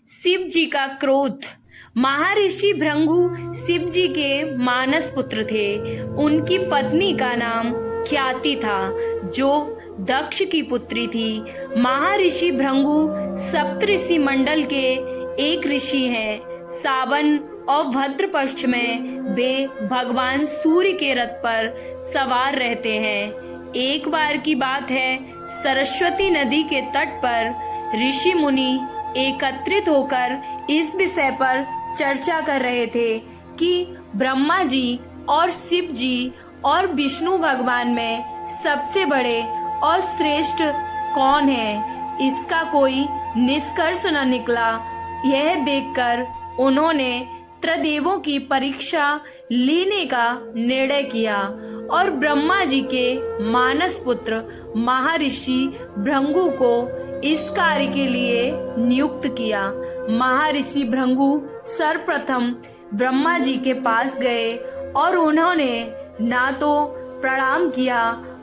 शिव जी का क्रोध। महर्षि भृंगु शिव जी के मानस पुत्र थे। उनकी पत्नी का नाम ख्याति था, जो दक्ष की पुत्री थी। महर्षि भृंगु सप्तऋषि मंडल के एक ऋषि हैं। सावन और भद्र पक्ष में वे भगवान सूर्य के रथ पर सवार रहते हैं। एक बार की बात है, सरस्वती नदी के तट पर ऋषि मुनि एकत्रित होकर इस विषय पर चर्चा कर रहे थे कि ब्रह्मा जी और शिव जी और विष्णु भगवान में सबसे बड़े और श्रेष्ठ कौन है। इसका कोई निष्कर्ष न निकला। यह देखकर उन्होंने त्रिदेवों की परीक्षा लेने का निर्णय किया और ब्रह्मा जी के मानस पुत्र महर्षि भृंगु को इस कार्य के लिए नियुक्त किया। महर्षि भृंगु सर्वप्रथम ब्रह्मा जी के पास गए और उन्होंने ना तो प्रणाम किया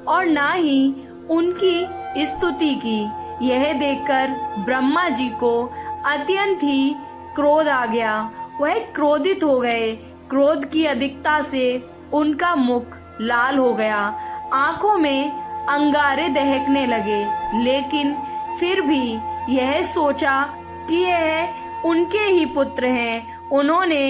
और ना ही उनकी स्तुति की। यह देखकर ब्रह्मा जी को अत्यंत ही क्रोध आ गया। वह क्रोधित हो गए। क्रोध की अधिकता से उनका मुख लाल हो गया, आंखों में अंगारे दहकने लगे। लेकिन फिर भी यह सोचा कि यह उनके ही पुत्र हैं। उन्होंने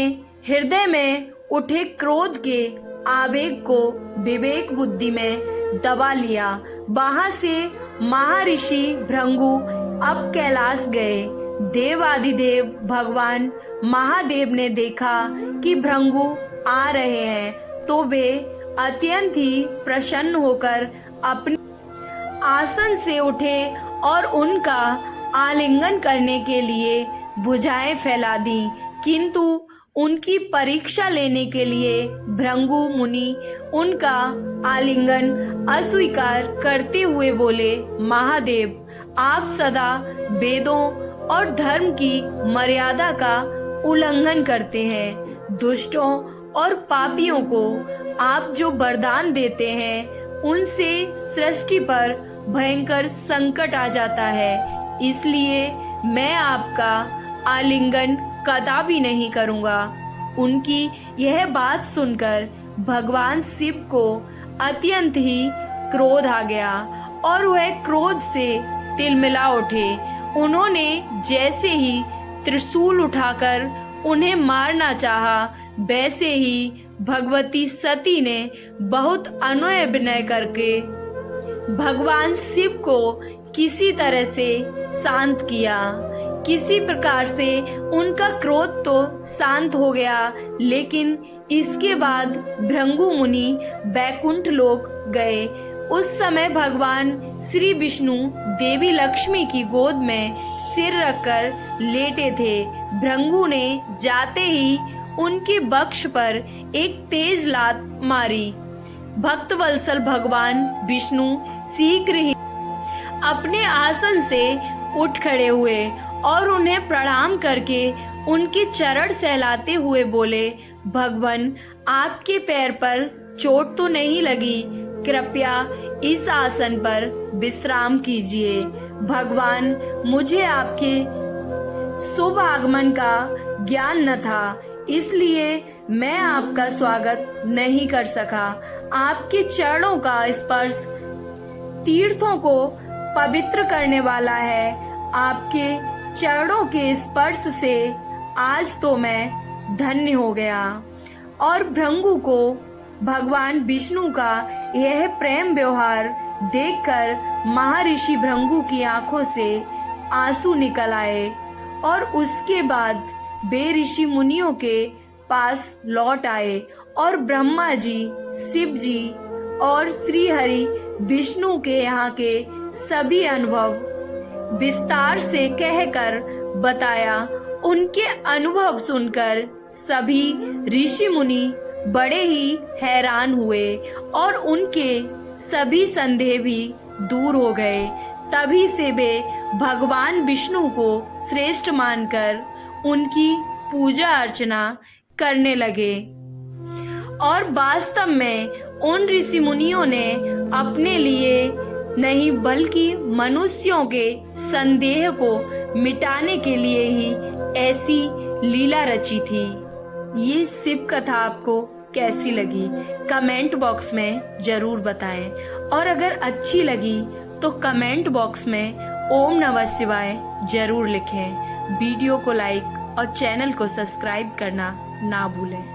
हृदय में उठे क्रोध के आवेग को विवेक बुद्धि में दबा लिया। वहां से महर्षि भृंगु अब कैलाश गए। देवादिदेव भगवान महादेव ने देखा कि भृंगु आ रहे हैं तो वे अत्यंत ही प्रसन्न होकर अपने आसन से उठे और उनका आलिंगन करने के लिए भुजाएं फैला दी। किंतु उनकी परीक्षा लेने के लिए भृंगु मुनि उनका आलिंगन अस्वीकार करते हुए बोले, महादेव, आप सदा वेदों और धर्म की मर्यादा का उल्लंघन करते हैं। दुष्टों और पापियों को आप जो वरदान देते हैं उनसे सृष्टि पर भयंकर संकट आ जाता है। इसलिए मैं आपका आलिंगन कदापि नहीं करूंगा। उनकी यह बात सुनकर भगवान शिव को अत्यंत ही क्रोध आ गया और वह क्रोध से तिलमिला उठे। उन्होंने जैसे ही त्रिशूल उठाकर उन्हें मारना चाहा, वैसे ही भगवती सती ने बहुत अनुनय विनय करके भगवान शिव को किसी तरह से शांत किया। किसी प्रकार से उनका क्रोध तो शांत हो गया। लेकिन इसके बाद भृंगु मुनि बैकुंठ लोक गए। उस समय भगवान श्री विष्णु देवी लक्ष्मी की गोद में सिर रखकर लेटे थे। भृंगु ने जाते ही उनके वक्ष पर एक तेज लात मारी। भक्तवत्सल भगवान विष्णु शीघ्र ही अपने आसन से उठ खड़े हुए और उन्हें प्रणाम करके उनके चरण सहलाते हुए बोले, भगवान, आपके पैर पर चोट तो नहीं लगी? कृपया इस आसन पर विश्राम कीजिए। भगवान, मुझे आपके शुभ आगमन का ज्ञान न था, इसलिए मैं आपका स्वागत नहीं कर सका। आपके चरणों का स्पर्श तीर्थों को पवित्र करने वाला है। आपके चरणों के स्पर्श से आज तो मैं धन्य हो गया। और भृंगु को भगवान विष्णु का यह प्रेम व्यवहार देखकर महर्षि भृंगु की आंखों से आंसू निकल आए और उसके बाद वे ऋषि मुनियों के पास लौट आए और ब्रह्मा जी, शिव जी और श्री हरि विष्णु के यहाँ के सभी अनुभव विस्तार से कहकर बताया। उनके अनुभव सुनकर सभी ऋषि मुनि बड़े ही हैरान हुए और उनके सभी संदेह भी दूर हो गए। तभी से वे भगवान विष्णु को श्रेष्ठ मानकर उनकी पूजा अर्चना करने लगे। और वास्तव में उन ऋषि मुनियों ने अपने लिए नहीं बल्कि मनुष्यों के संदेह को मिटाने के लिए ही ऐसी लीला रची थी। ये शिव कथा आपको कैसी लगी कमेंट बॉक्स में जरूर बताएं, और अगर अच्छी लगी तो कमेंट बॉक्स में ओम नमः शिवाय जरूर लिखें। वीडियो को लाइक और चैनल को सब्सक्राइब करना ना भूलें।